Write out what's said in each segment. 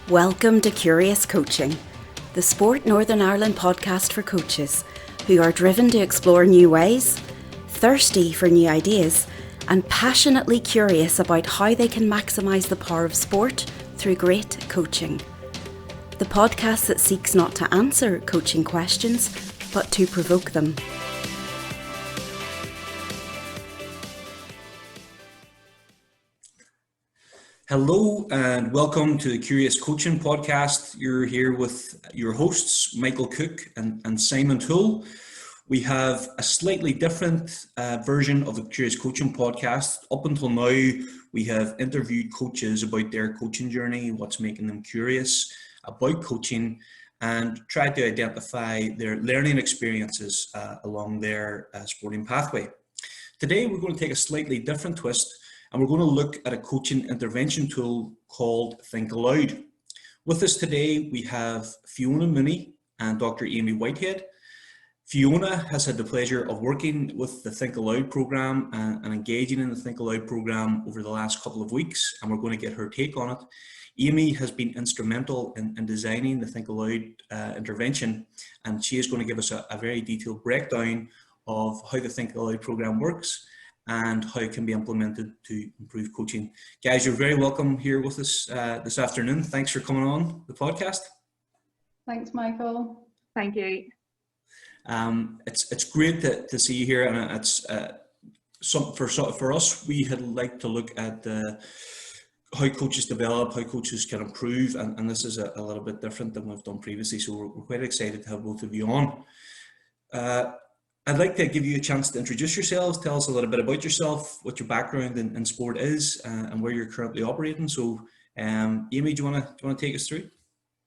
Welcome to Curious Coaching, the Sport Northern Ireland podcast for coaches who are driven to explore new ways, thirsty for new ideas, and passionately curious about how they can maximise the power of sport through great coaching. The podcast that seeks not to answer coaching questions, but to provoke them. Hello and welcome to the Curious Coaching Podcast. You're here with your hosts, Michael Cook and Simon Toole. We have a slightly different version of the Curious Coaching Podcast. Up until now, we have interviewed coaches about their coaching journey, what's making them curious about coaching, and tried to identify their learning experiences along their sporting pathway. Today, we're going to take a slightly different twist, and we're going to look at a coaching intervention tool called Think Aloud. With us today, we have Fiona Mooney and Dr Amy Whitehead. Fiona has had the pleasure of working with the Think Aloud program and engaging in the Think Aloud program over the last couple of weeks, and we're going to get her take on it. Amy has been instrumental in designing the Think Aloud intervention, and she is going to give us a very detailed breakdown of how the Think Aloud program works and how it can be implemented to improve coaching. Guys, you're very welcome here with us this afternoon. Thanks for coming on the podcast. Thanks, Michael. Thank you. It's great to see you here, and it's for us. We had like to look at how coaches develop, how coaches can improve, and this is a little bit different than we've done previously. So we're quite excited to have both of you on. I'd like to give you a chance to introduce yourselves, tell us a little bit about yourself, what your background in sport is, and where you're currently operating. So, Amy, do you want to take us through?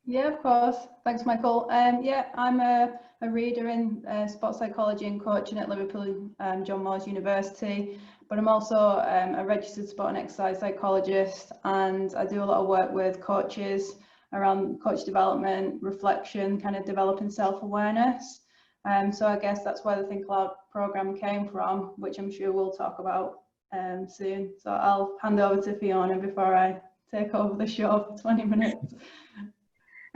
Yeah, of course. Thanks, Michael. I'm a reader in sports psychology and coaching at Liverpool John Moores University, but I'm also a registered sport and exercise psychologist, and I do a lot of work with coaches around coach development, reflection, kind of developing self-awareness. So I guess that's where the Think Aloud program came from, which I'm sure we'll talk about soon. So I'll hand over to Fiona before I take over the show for 20 minutes.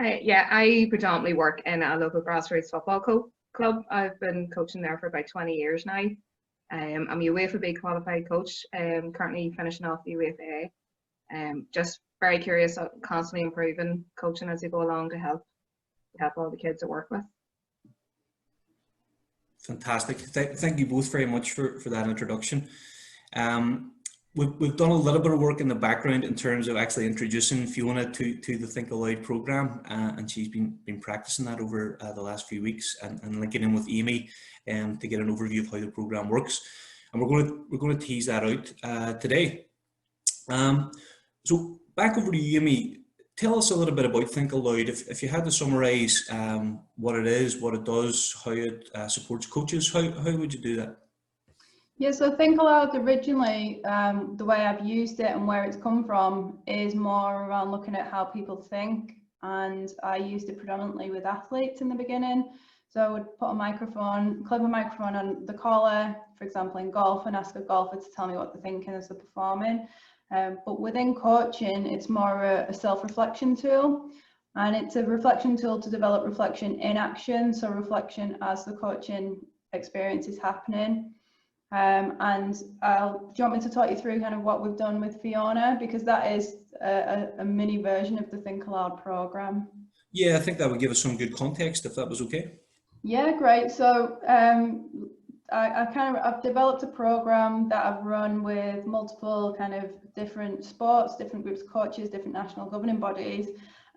I predominantly work in a local grassroots football club. I've been coaching there for about 20 years now. I'm a UEFA B qualified coach, currently finishing off the UEFA. Just very curious, constantly improving coaching as you go along to help all the kids I work with. Fantastic. Thank you both very much for that introduction. We've done a little bit of work in the background in terms of actually introducing Fiona to the Think Aloud program, and she's been practicing that over the last few weeks and linking in with Amy to get an overview of how the program works. And we're going to tease that out today. So back over to you, Amy. Tell us a little bit about Think Aloud. If you had to summarise what it is, what it does, how it supports coaches, how would you do that? Yeah, so Think Aloud originally, the way I've used it and where it's come from is more around looking at how people think, and I used it predominantly with athletes in the beginning. So I would put clip a microphone on the collar, for example in golf, and ask a golfer to tell me what they're thinking as they're performing. But within coaching, it's more a self-reflection tool, and it's a reflection tool to develop reflection in action, so reflection as the coaching experience is happening. And do you want me to talk you through kind of what we've done with Fiona, because that is a mini version of the Think Aloud program? Yeah, I think that would give us some good context if that was okay. Yeah, great. So I've developed a program that I've run with multiple kind of different sports, different groups of coaches, different national governing bodies,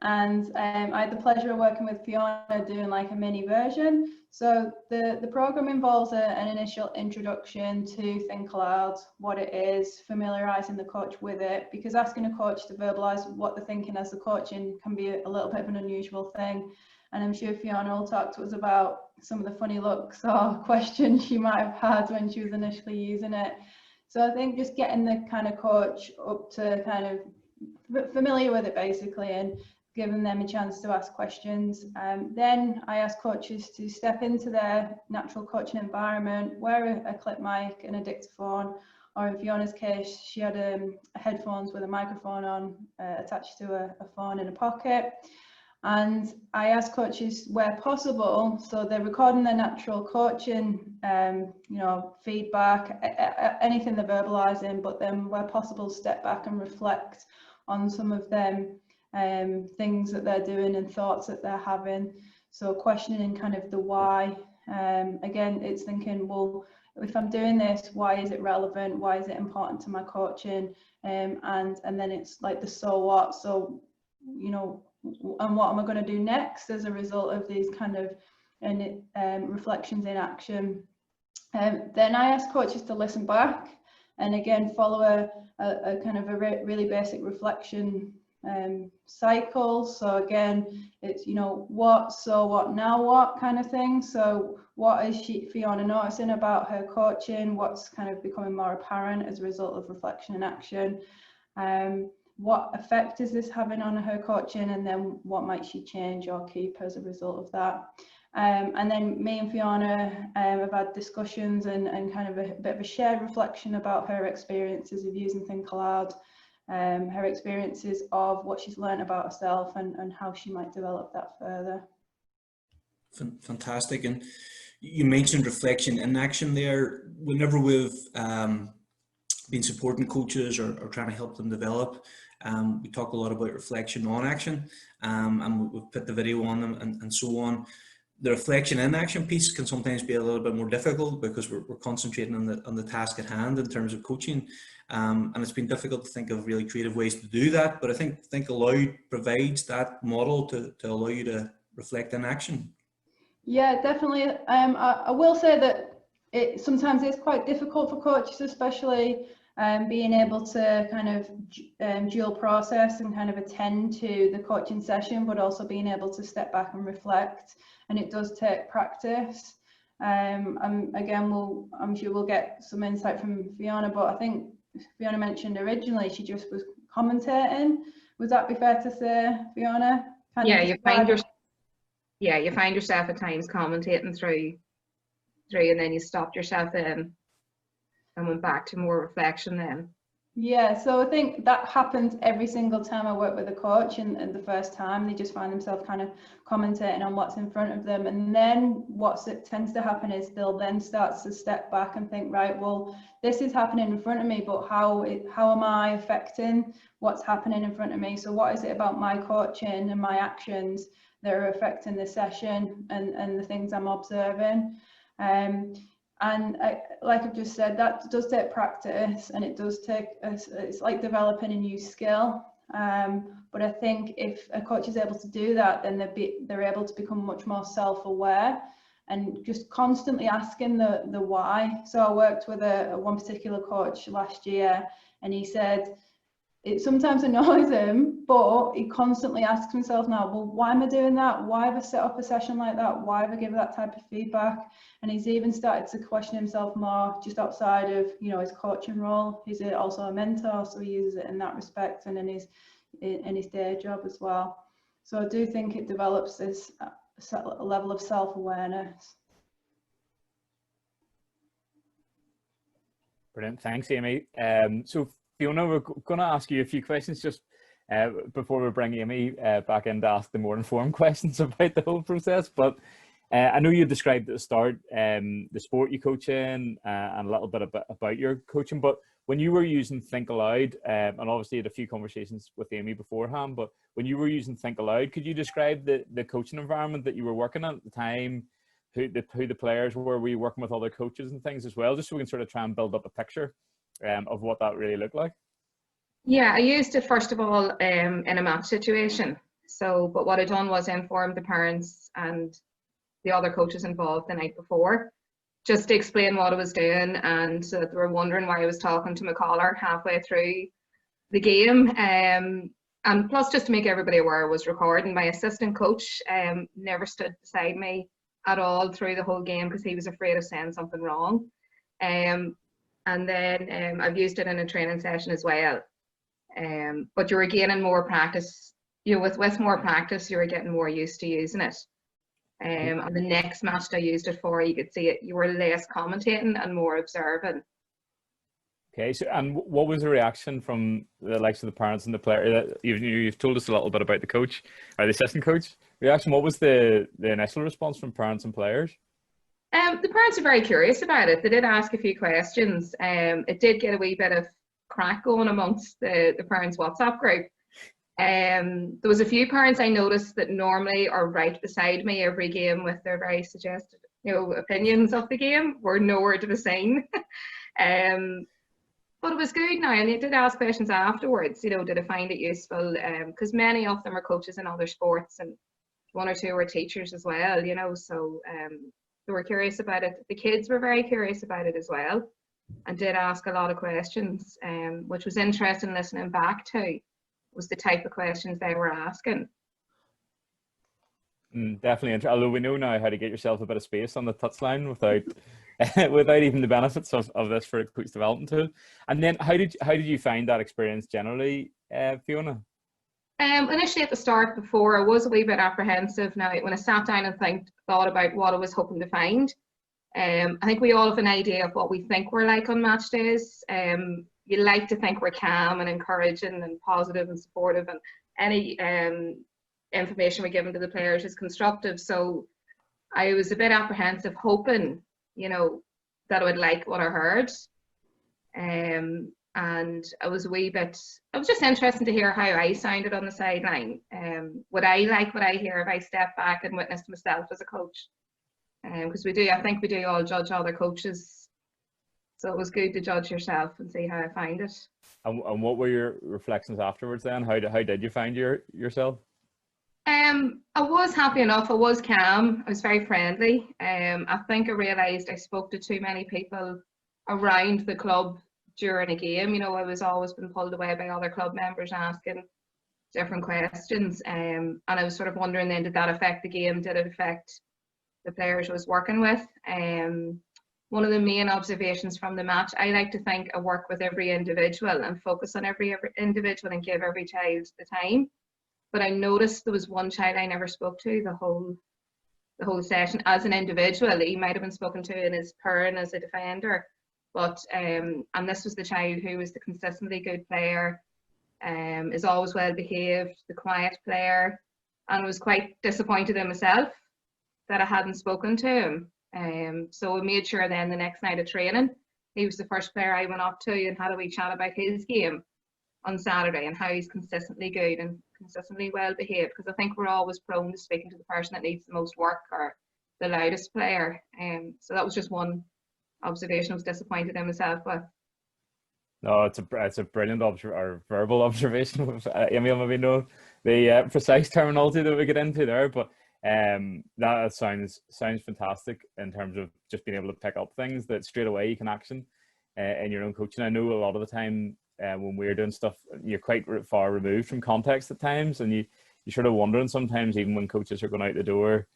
and I had the pleasure of working with Fiona doing like a mini version. So the program involves an initial introduction to Think Aloud, what it is, familiarising the coach with it, because asking a coach to verbalise what they're thinking as they're coaching can be a little bit of an unusual thing. And I'm sure Fiona will talk to us about some of the funny looks or questions she might have had when she was initially using it. So I think just getting the kind of coach up to kind of familiar with it basically, and giving them a chance to ask questions. Then I ask coaches to step into their natural coaching environment, wear a clip mic and a dictaphone, or in Fiona's case, she had headphones with a microphone on attached to a phone in a pocket. And I ask coaches where possible, so they're recording their natural coaching, feedback, anything they're verbalizing, but then where possible, step back and reflect on some of them things that they're doing and thoughts that they're having. So questioning kind of the why. Again, it's thinking, well, if I'm doing this, why is it relevant? Why is it important to my coaching? And then it's like the so what. So, and what am I going to do next as a result of these kind of reflections in action? Then I ask coaches to listen back and again follow a kind of a really basic reflection cycle. So again, it's what, so what, now what kind of thing. So what is Fiona noticing about her coaching? What's kind of becoming more apparent as a result of reflection and action? What effect is this having on her coaching, and then what might she change or keep as a result of that? And then me and Fiona have had discussions and kind of a bit of a shared reflection about her experiences of using Think Aloud, her experiences of what she's learned about herself and how she might develop that further. Fantastic. And you mentioned reflection and action there. Whenever we've been supporting coaches or trying to help them develop, we talk a lot about reflection on action, and we've put the video on them and so on. The reflection and action piece can sometimes be a little bit more difficult because we're concentrating on the task at hand in terms of coaching, and it's been difficult to think of really creative ways to do that. But I think Think Aloud provides that model to allow you to reflect in action. Yeah, definitely. I will say that it sometimes is quite difficult for coaches, especially being able to kind of dual process and kind of attend to the coaching session, but also being able to step back and reflect. And it does take practice. And again, I'm sure we'll get some insight from Fiona, but I think Fiona mentioned originally she just was commentating. Would that be fair to say, Fiona? You find yourself at times commentating through, and then you stopped yourself in and went back to more reflection then. Yeah, so I think that happens every single time I work with a coach, and the first time they just find themselves kind of commentating on what's in front of them, and then what tends to happen is they'll then start to step back and think, right, well, this is happening in front of me, but how am I affecting what's happening in front of me? So what is it about my coaching and my actions that are affecting the session and the things I'm observing? And like I've just said, that does take practice, and it does take, it's like developing a new skill. But I think if a coach is able to do that, then they're able to become much more self-aware and just constantly asking the why. So I worked with one particular coach last year, and he said, it sometimes annoys him, but he constantly asks himself now, well, why am I doing that? Why have I set up a session like that? Why have I given that type of feedback? And he's even started to question himself more just outside of, his coaching role. He's also a mentor, so he uses it in that respect and in his day job as well. So I do think it develops this level of self-awareness. Brilliant, thanks, Amy. So Fiona, we're going to ask you a few questions just before we bring Amy back in to ask the more informed questions about the whole process. But I know you described at the start the sport you coach in and a little bit about your coaching. But when you were using Think Aloud, and obviously had a few conversations with Amy beforehand, but when you were using Think Aloud, could you describe the coaching environment that you were working at the time? Who the players were? Were you working with other coaches and things as well, just so we can sort of try and build up a picture of what that really looked like? Yeah, I used it first of all in a match situation. But what I done was inform the parents and the other coaches involved the night before, just to explain what I was doing, and so that they were wondering why I was talking to my caller halfway through the game. And plus, just to make everybody aware, I was recording. My assistant coach never stood beside me at all through the whole game because he was afraid of saying something wrong. And then I've used it in a training session as well. But you were gaining more practice. With more practice, you were getting more used to using it. And the next match I used it for, you could see it. You were less commentating and more observing. Okay, so and what was the reaction from the likes of the parents and the player? You've told us a little bit about the coach or the assistant coach reaction. What was the initial response from parents and players? The parents are very curious about it. They did ask a few questions. It did get a wee bit of crack going amongst the parents' WhatsApp group. There was a few parents I noticed that normally are right beside me every game with their very suggested, opinions of the game, were nowhere to be seen. But it was good now, and they did ask questions afterwards. Did they find it useful? Because many of them are coaches in other sports, and one or two were teachers as well. So they were curious about it. The kids were very curious about it as well, and did ask a lot of questions, which was interesting listening back to. Was the type of questions they were asking. Definitely, although we know now how to get yourself a bit of space on the touchline without without even the benefits of this for a coach development tool. And then how did you find that experience generally, Fiona? Initially at the start, before, I was a wee bit apprehensive. Now when I sat down and thought about what I was hoping to find, I think we all have an idea of what we think we're like on match days. You like to think we're calm and encouraging and positive and supportive, and any information we're giving to the players is constructive. So I was a bit apprehensive, hoping, that I would like what I heard. And I was just interested to hear how I sounded on the sideline. Would I like what I hear if I step back and witnessed myself as a coach? Because I think we do all judge other coaches. So it was good to judge yourself and see how I find it. And what were your reflections afterwards then? How did you find yourself? I was happy enough. I was calm. I was very friendly. I think I realised I spoke to too many people around the club during a game. I was always been pulled away by other club members asking different questions. And I was sort of wondering then, did that affect the game? Did it affect the players I was working with? One of the main observations from the match, I like to think I work with every individual and focus on every individual and give every child the time. But I noticed there was one child I never spoke to the whole session as an individual. He might have been spoken to in his turn as a defender, but and this was the child who was the consistently good player, is always well behaved, the quiet player, and I was quite disappointed in myself that I hadn't spoken to him. So I made sure then the next night of training, he was the first player I went up to and had a wee chat about his game on Saturday and how he's consistently good and consistently well behaved, because I think we're always prone to speaking to the person that needs the most work or the loudest player. So that was just one observation I was disappointed in myself with. No, it's a brilliant verbal observation. Amy, maybe know the precise terminology that we get into there, but that sounds fantastic in terms of just being able to pick up things that straight away you can action in your own coaching. I know a lot of the time when we're doing stuff, you're quite far removed from context at times, and you're sort of wondering sometimes, even when coaches are going out the door,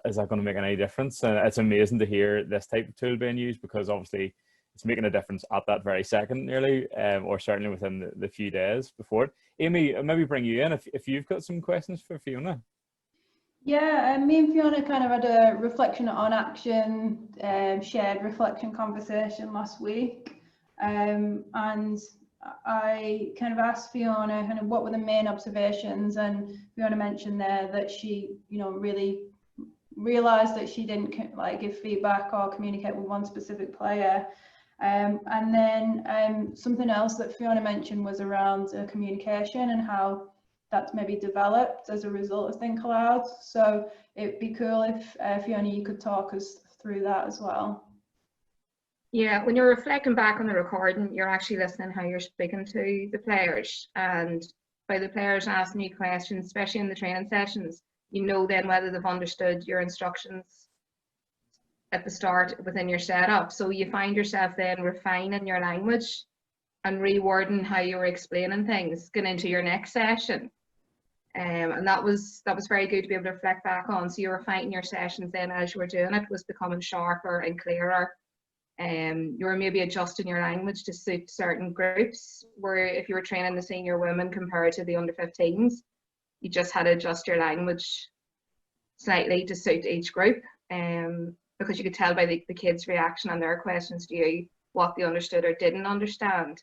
is that going to make any difference? And it's amazing to hear this type of tool being used, because obviously it's making a difference at that very second nearly, or certainly within the few days before it. Amy, maybe bring you in if you've got some questions for Fiona. Yeah, me and Fiona kind of had a reflection on action, shared reflection conversation last week. And I kind of asked Fiona kind of what were the main observations, and Fiona mentioned there that she, really realised that she didn't give feedback or communicate with one specific player. And then something else that Fiona mentioned was around communication and how that's maybe developed as a result of Think Aloud. So it'd be cool if Fiona, you could talk us through that as well. Yeah, when you're reflecting back on the recording, you're actually listening how you're speaking to the players, and by the players asking you questions, especially in the training sessions, then whether they've understood your instructions at the start within your setup. So you find yourself then refining your language and rewording how you were explaining things going into your next session. And that was very good to be able to reflect back on. So you were finding your sessions then as you were doing it was becoming sharper and clearer. You were maybe adjusting your language to suit certain groups, where if you were training the senior women compared to the under 15s, you just had to adjust your language slightly to suit each group, because you could tell by the kids' reaction and their questions to you what they understood or didn't understand.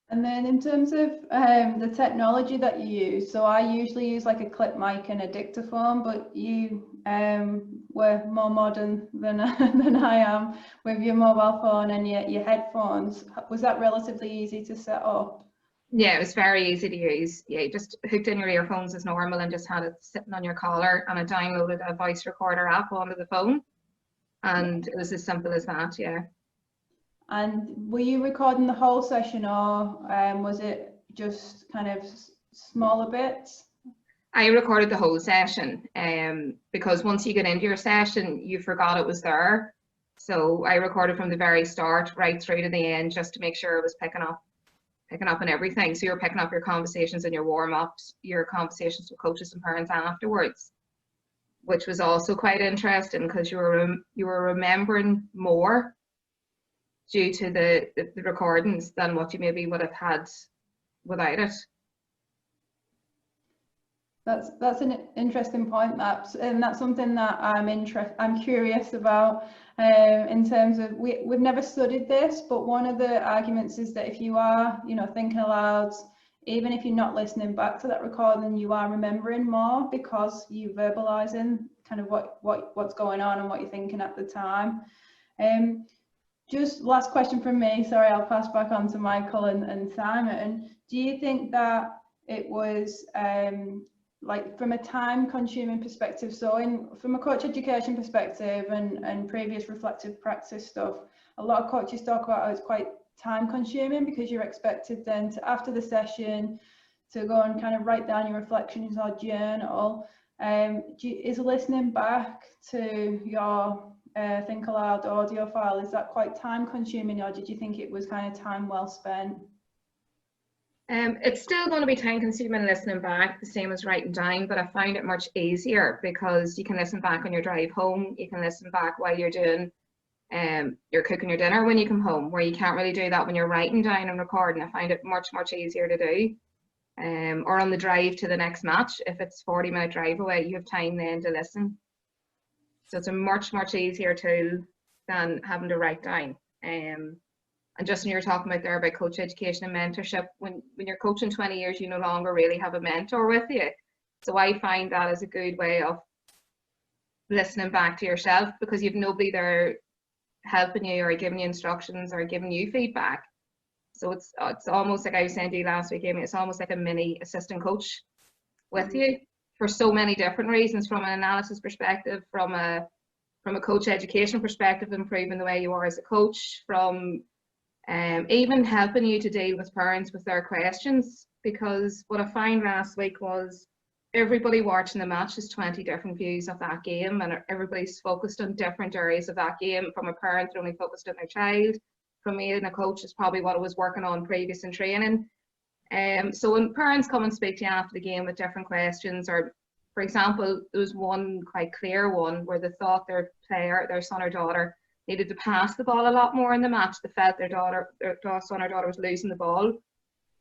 And then in terms of the technology that you use, so I usually use like a clip mic and a dictaphone, but you were more modern than I am with your mobile phone and your headphones. Was that relatively easy to set up? Yeah, it was very easy to use. Yeah, you just hooked in your earphones as normal and just had it sitting on your collar, and I downloaded a voice recorder app onto the phone, and it was as simple as that, yeah. And were you recording the whole session, or was it just kind of smaller bits? I recorded the whole session because once you get into your session, you forgot it was there. So I recorded from the very start right through to the end just to make sure it was picking up on everything. So you're picking up your conversations and your warm-ups, your conversations with coaches and parents afterwards, which was also quite interesting because you were remembering more due to the recordings than what you maybe would have had without it. That's an interesting point, and that's something that I'm curious about in terms of we've never studied this, but one of the arguments is that if you are, thinking aloud, even if you're not listening back to that recording, you are remembering more because you're verbalizing kind of what's going on and what you're thinking at the time. Just last question from me. Sorry, I'll pass back on to Michael and Simon. Do you think that it was like from a time consuming perspective, so from a coach education perspective and previous reflective practice stuff, a lot of coaches talk about how it's quite time consuming because you're expected then to, after the session, to go and kind of write down your reflections or journal. Is listening back to your Think Aloud audio file, is that quite time consuming, or did you think it was kind of time well spent? It's still going to be time consuming listening back, the same as writing down, but I find it much easier because you can listen back on your drive home, you can listen back while you're doing you're cooking your dinner when you come home, where you can't really do that when you're writing down and recording. I find it much easier to do. Or on the drive to the next match, if it's 40-minute drive away, you have time then to listen. So it's a much easier tool than having to write down. And just when you're talking about there about coach education and mentorship, when you're coaching 20 years, you no longer really have a mentor with you. So I find that is a good way of listening back to yourself because you've nobody there helping you or giving you instructions or giving you feedback. So it's almost like I was saying to you last week, Amy, it's almost like a mini assistant coach with you for so many different reasons, from an analysis perspective, from a coach education perspective, improving the way you are as a coach, from even helping you to deal with parents with their questions. Because what I found last week was everybody watching the match has 20 different views of that game, and everybody's focused on different areas of that game. From a parent, they're only focused on their child. From me and a coach, is probably what I was working on previous in training. So when parents come and speak to you after the game with different questions, or for example, there was one quite clear one where they thought their player, their son or daughter, needed to pass the ball a lot more in the match. They felt their son or daughter was losing the ball.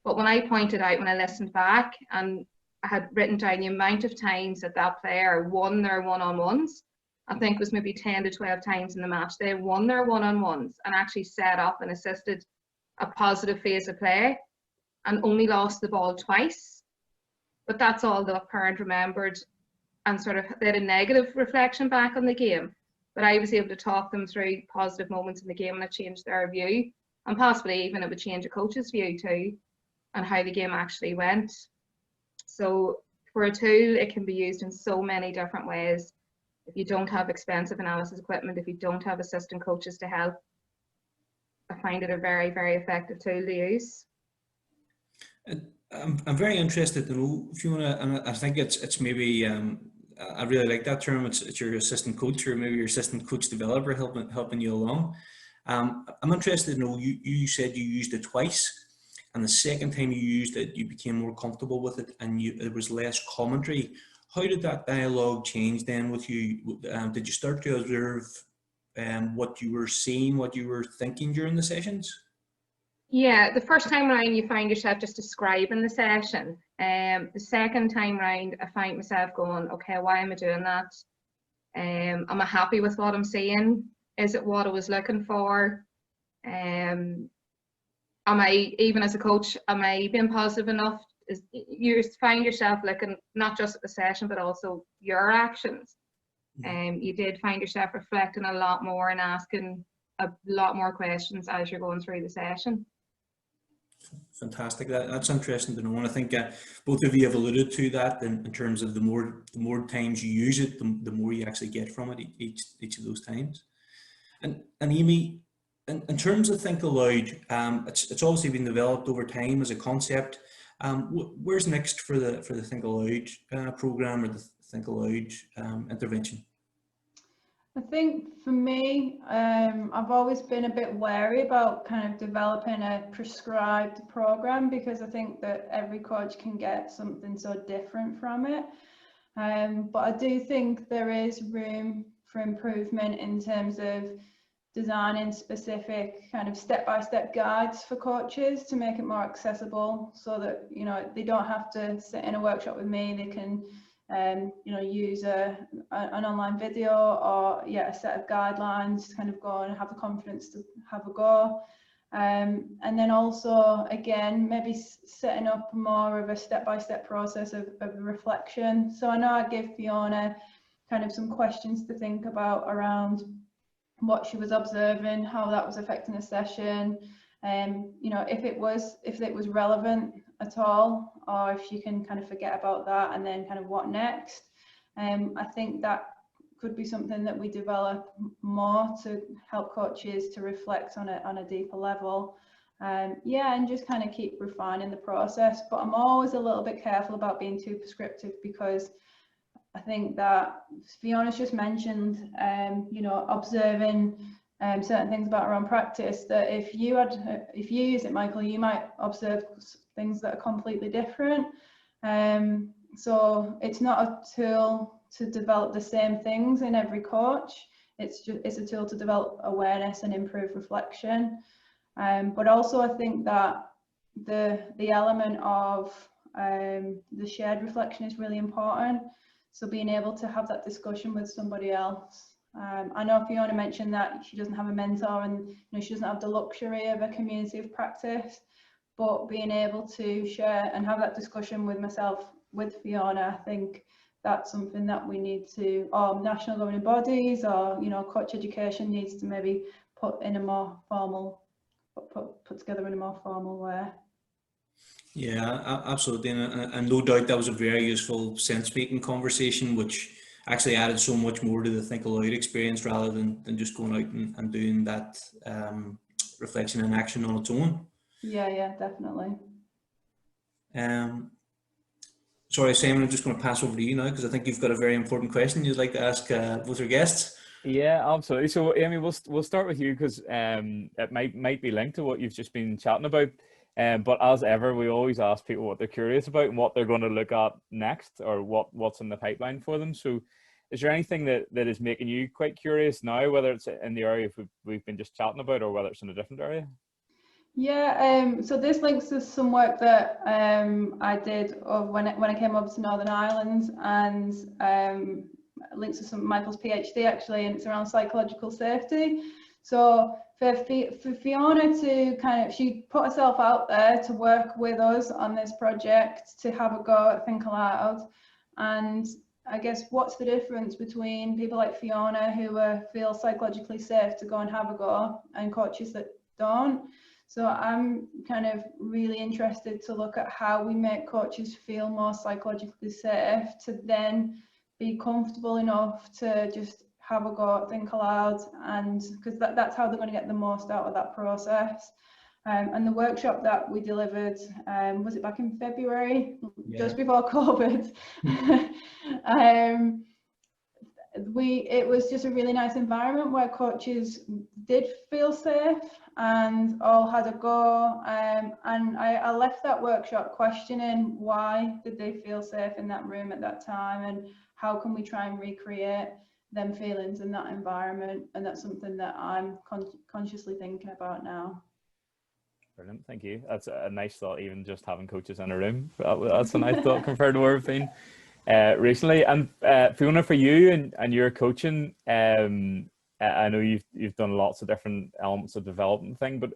But when I pointed out, when I listened back, and I had written down the amount of times that player won their one-on-ones, I think it was maybe 10 to 12 times in the match, they won their one-on-ones and actually set up and assisted a positive phase of play and only lost the ball twice. But that's all the parent remembered, and sort of they had a negative reflection back on the game. But I was able to talk them through positive moments in the game, and it changed their view, and possibly even it would change a coach's view too, and how the game actually went. So for a tool, it can be used in so many different ways. If you don't have expensive analysis equipment, if you don't have assistant coaches to help, I find it a very effective tool to use. I'm very interested to know, Fiona, and I think it's maybe I really like that term. It's your assistant coach, or maybe your assistant coach developer helping you along. I'm interested to know, you said you used it twice, and the second time you used it, you became more comfortable with it, and it was less commentary. How did that dialogue change then with you? Did you start to observe what you were seeing, what you were thinking during the sessions? Yeah, the first time around you find yourself just describing the session. The second time round I find myself going, okay, why am I doing that? Am I happy with what I'm seeing? Is it what I was looking for? Am I, even as a coach, am I being positive enough? You find yourself looking not just at the session, but also your actions. You did find yourself reflecting a lot more and asking a lot more questions as you're going through the session. Fantastic. That's interesting to know, and I think both of you have alluded to that in terms of the more times you use it, the more you actually get from it each of those times. And Amy, in terms of Think Aloud, it's obviously been developed over time as a concept. Where's next for the Think Aloud program or the Think Aloud intervention? I think for me, I've always been a bit wary about kind of developing a prescribed program, because I think that every coach can get something so different from it. But I do think there is room for improvement in terms of designing specific kind of step-by-step guides for coaches to make it more accessible, so that, you know, they don't have to sit in a workshop with me. They can you know, use an online video or a set of guidelines to kind of go and have the confidence to have a go. And then also, again, maybe setting up more of a step-by-step process of reflection. So I know I give Fiona kind of some questions to think about around what she was observing, how that was affecting the session, you know, if it was relevant at all, or if you can kind of forget about that, and then kind of what next. I think that could be something that we develop more to help coaches to reflect on a deeper level. And just kind of keep refining the process. But I'm always a little bit careful about being too prescriptive, because I think that Fiona's just mentioned, you know, observing certain things about her own practice, that if you use it, Michael, you might observe things that are completely different. So it's not a tool to develop the same things in every coach. It's a tool to develop awareness and improve reflection. But also I think that the element of the shared reflection is really important. So being able to have that discussion with somebody else. I know Fiona mentioned that she doesn't have a mentor, and, you know, she doesn't have the luxury of a community of practice, but being able to share and have that discussion with myself, with Fiona, I think that's something that we need to, or national governing bodies, or, you know, coach education needs to maybe put in a more formal, put together in a more formal way. Yeah, absolutely, and no doubt that was a very useful sense-making conversation, which actually added so much more to the Think Aloud experience, rather than just going out and doing that reflection and action on its own. Yeah, definitely. Sorry, Simon, I'm just going to pass over to you now, because I think you've got a very important question you'd like to ask both our guests. Yeah, absolutely. So, Amy, we'll start with you, because it might be linked to what you've just been chatting about. But as ever, we always ask people what they're curious about and what they're going to look at next, or what's in the pipeline for them. So is there anything that is making you quite curious now, whether it's in the area we've been just chatting about, or whether it's in a different area? Yeah, so this links to some work that I did when I came over to Northern Ireland, and links to some Michael's PhD actually, and it's around psychological safety. So for Fiona to kind of, she put herself out there to work with us on this project, to have a go at Think Aloud. And I guess what's the difference between people like Fiona who feel psychologically safe to go and have a go, and coaches that don't? So I'm kind of really interested to look at how we make coaches feel more psychologically safe to then be comfortable enough to just have a go at Think Aloud, and because that's how they're going to get the most out of that process. And the workshop that we delivered, was it back in February, just before COVID? It was just a really nice environment where coaches did feel safe and all had a go. And I left that workshop questioning, why did they feel safe in that room at that time, and how can we try and recreate them feelings in that environment? And that's something that I'm consciously thinking about now. Brilliant, thank you. That's a nice thought, even just having coaches in a room. That's a nice thought compared to where we've been recently. And Fiona, for you and your coaching, I know you've done lots of different elements of development thing, but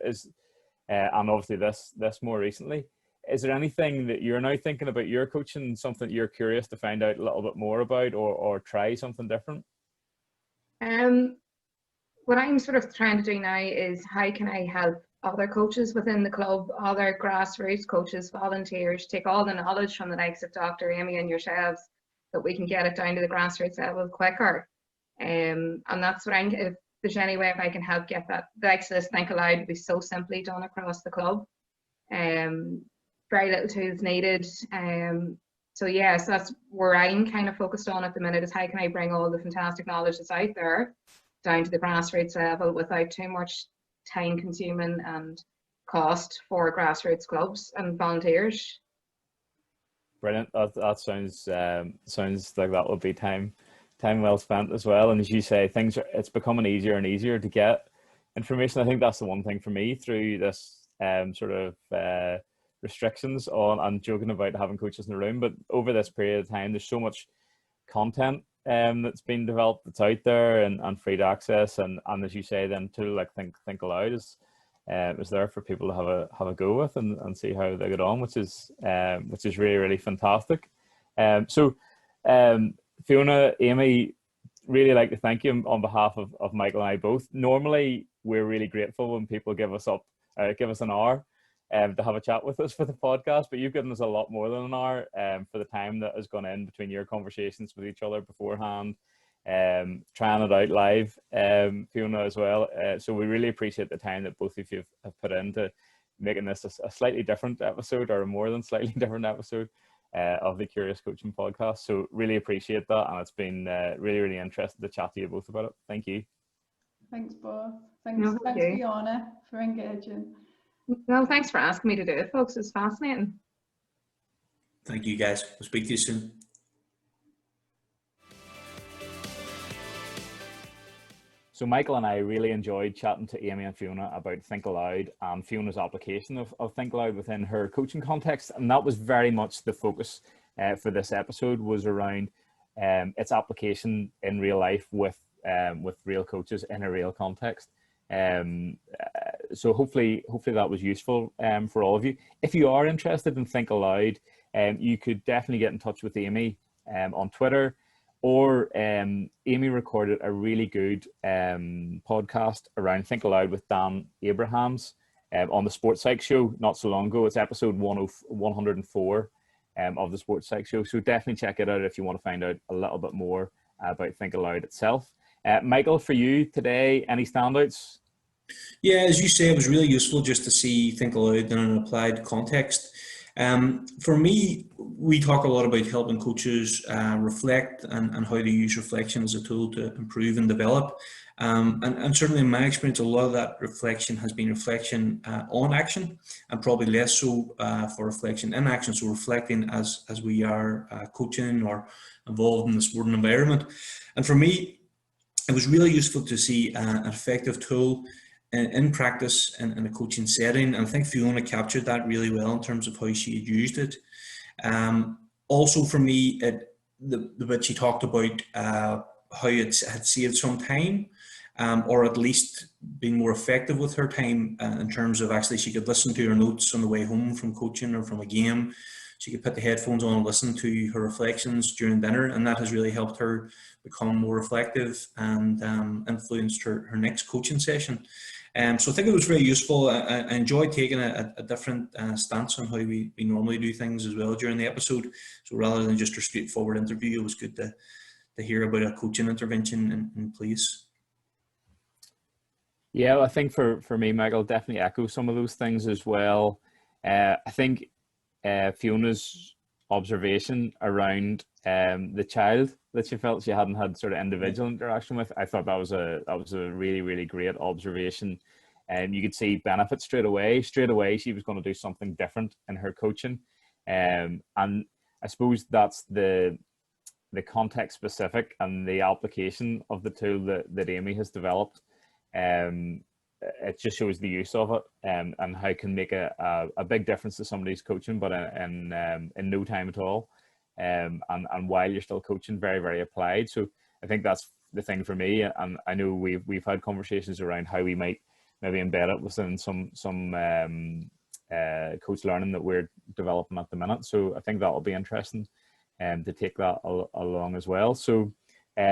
and obviously this more recently. Is there anything that you're now thinking about your coaching, something that you're curious to find out a little bit more about, or try something different? What I'm sort of trying to do now is how can I help other coaches within the club, other grassroots coaches, volunteers, take all the knowledge from the likes of Dr. Amy and yourselves, that we can get it down to the grassroots level quicker. And that's what if there's any way if I can help get that, the likes of this Think Aloud would be so simply done across the club. Very little tools needed. So yeah, so that's where I'm kind of focused on at the minute, is how can I bring all the fantastic knowledge that's out there down to the grassroots level without too much time consuming and cost for grassroots clubs and volunteers. Brilliant. That sounds like that would be time well spent as well. And as you say, it's becoming easier and easier to get information. I think that's the one thing for me through this sort of restrictions on, and joking about having coaches in the room, but over this period of time there's so much content that's been developed that's out there and free to access, and as you say, then tool like Think Aloud is there for people to have a go with and see how they get on, which is really, really fantastic. So Fiona, Amy, really like to thank you on behalf of Michael and I both. Normally we're really grateful when people give us an hour to have a chat with us for the podcast, but you've given us a lot more than an hour for the time that has gone in between your conversations with each other beforehand, trying it out live, Fiona, as well. So we really appreciate the time that both of you have put into making this a slightly different episode, or a more than slightly different episode of the Curious Coaching Podcast. So really appreciate that, and it's been really, really interesting to chat to you both about it. Thank you. Thanks both. Thanks Fiona, for engaging. Well, thanks for asking me to do it, folks. It's fascinating. Thank you, guys. We'll speak to you soon. So Michael and I really enjoyed chatting to Amy and Fiona about Think Aloud and Fiona's application of Think Aloud within her coaching context. And that was very much the focus for this episode, was around its application in real life with real coaches in a real context. So hopefully that was useful for all of you. If you are interested in Think Aloud, you could definitely get in touch with Amy on Twitter, or Amy recorded a really good podcast around Think Aloud with Dan Abrahams on the Sports Psych Show not so long ago. It's episode 104 of the Sports Psych Show. So definitely check it out if you want to find out a little bit more about Think Aloud itself. Michael, for you today, any standouts? Yeah, as you say, it was really useful just to see Think Aloud in an applied context. For me, we talk a lot about helping coaches reflect and how to use reflection as a tool to improve and develop. And certainly in my experience, a lot of that reflection has been reflection on action, and probably less so for reflection in action. So reflecting as we are coaching or involved in the sporting environment. And for me, it was really useful to see an effective tool in practice in a coaching setting, and I think Fiona captured that really well in terms of how she had used it. Also for me, the bit she talked about how it had saved some time, or at least been more effective with her time in terms of actually she could listen to her notes on the way home from coaching or from a game. She could put the headphones on and listen to her reflections during dinner, and that has really helped her become more reflective and influenced her next coaching session. So I think it was very useful. I enjoyed taking a different stance on how we normally do things as well during the episode. So rather than just a straightforward interview, it was good to hear about a coaching intervention in place. Yeah, I think for me, Michael, definitely echo some of those things as well. I think Fiona's observation around the child that she felt she hadn't had sort of individual interaction with, I thought that was a really, really great observation. And you could see benefits straight away. Straight away, she was going to do something different in her coaching. And I suppose that's the context specific and the application of the tool that Amy has developed. It just shows the use of it and how it can make a big difference to somebody's coaching, but in no time at all. And while you're still coaching, very, very applied. So I think that's the thing for me. And I know we've had conversations around how we might maybe embed it within some coach learning that we're developing at the minute. So I think that will be interesting to take that along as well. So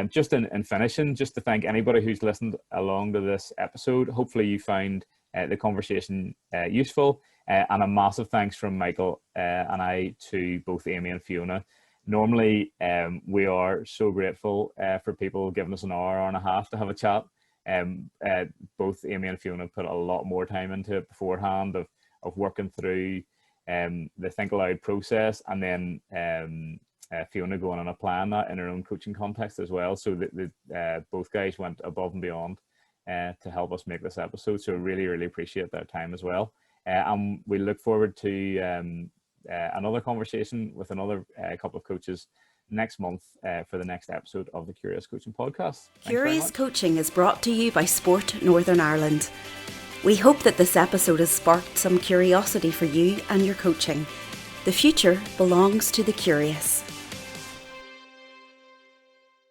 just in finishing, just to thank anybody who's listened along to this episode. Hopefully you found the conversation useful, and a massive thanks from Michael and I to both Amy and Fiona. Normally we are so grateful for people giving us an hour and a half to have a chat. Both Amy and Fiona put a lot more time into it beforehand of working through the Think Aloud process, and then Fiona going on applying that in her own coaching context as well. So both guys went above and beyond to help us make this episode. So really, really appreciate their time as well. And we look forward to another conversation with another couple of coaches next month for the next episode of the Curious Coaching Podcast. Curious Coaching is brought to you by Sport Northern Ireland. We hope that this episode has sparked some curiosity for you and your coaching. The future belongs to the curious.